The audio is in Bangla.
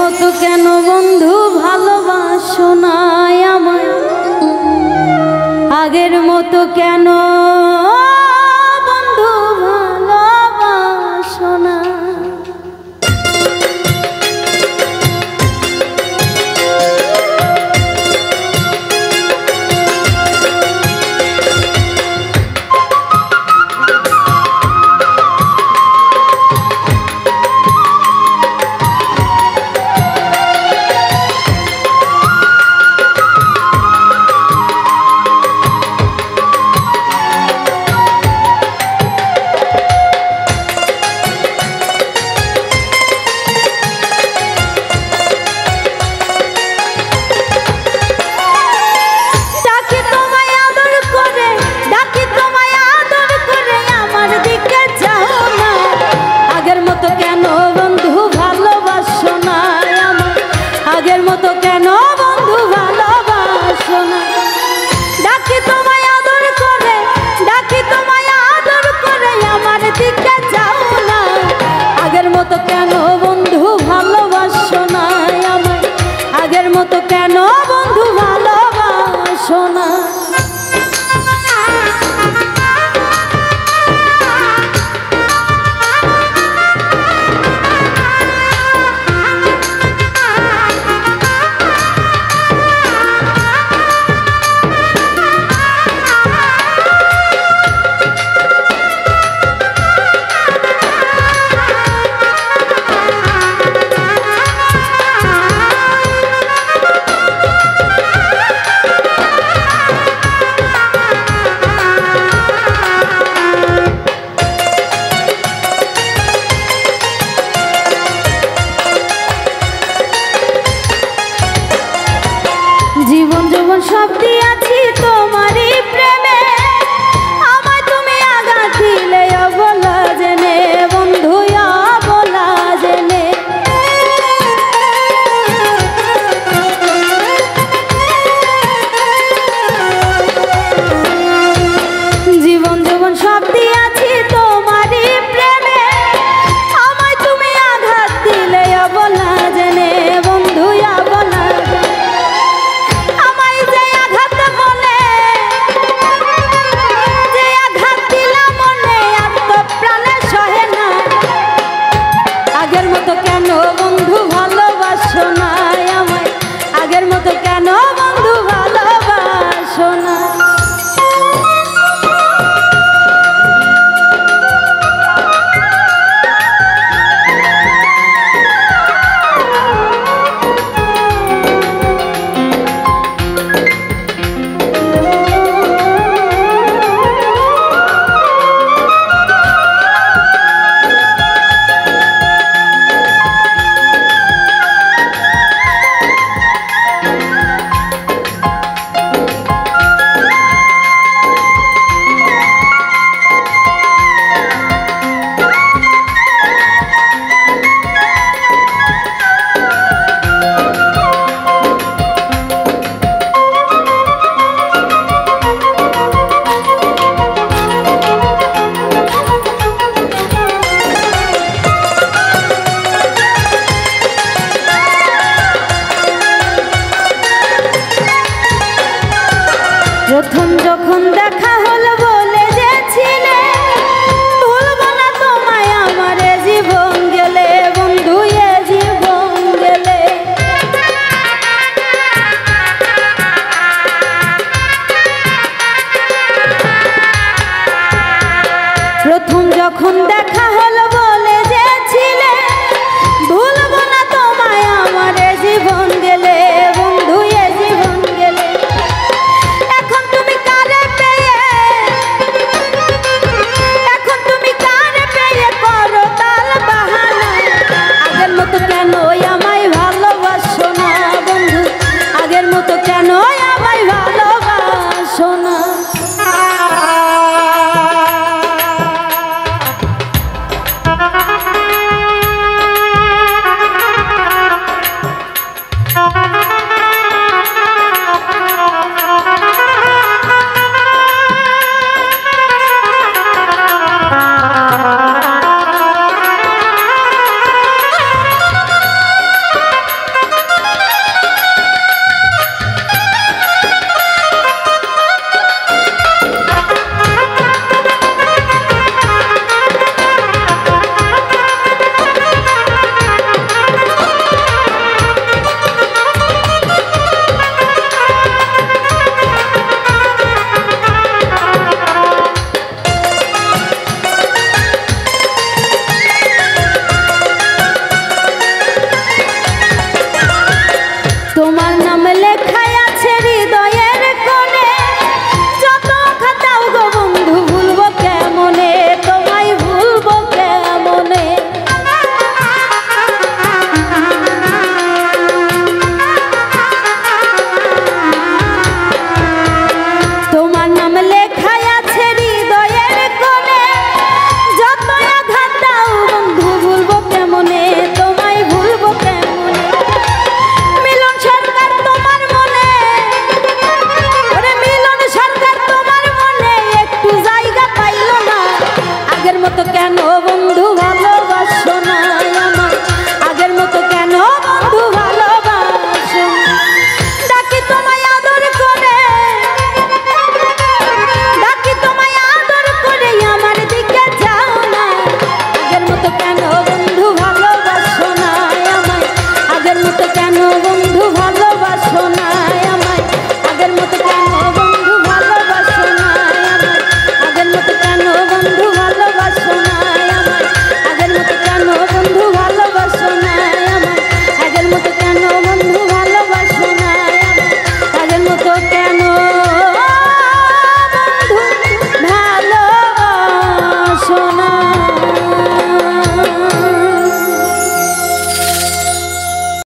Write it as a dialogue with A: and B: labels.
A: মতো কেন বন্ধু ভালোবাসো না আমায়, আগের মতো কেন বন্ধু ভালোবাসো না। জীবন জীবন সব দিয়েছি তোমারই প্রেমে, আমায় তুমি আঘাত দিলে অবলা জেনে বন্ধু অবলা জেনে। জীবন জীবন সব দিয়েছি তোমারই প্রেমে, আমায় তুমি আঘাত দিলে অবলা জেনে বন্ধু অবলা। প্রথম যখন দেখা হলো বলে যেছিলে ভুলবো না তোমায় আমার জীবন গেলে বন্ধু এ জীবন গেলে। প্রথম যখন দেখা হলো বলে যেছিলে ভুলবো না তোমায় আমার জীবন গেলে বন্ধু এ জীবন গেলে। এখন তুমি কারে পেয়ে করো তাল বাহানা, আগের মতো কেন আমায় ভালোবাসো না বন্ধু, আগের মতো কেন আমায় ভালোবাসো না। আগের মতো কেন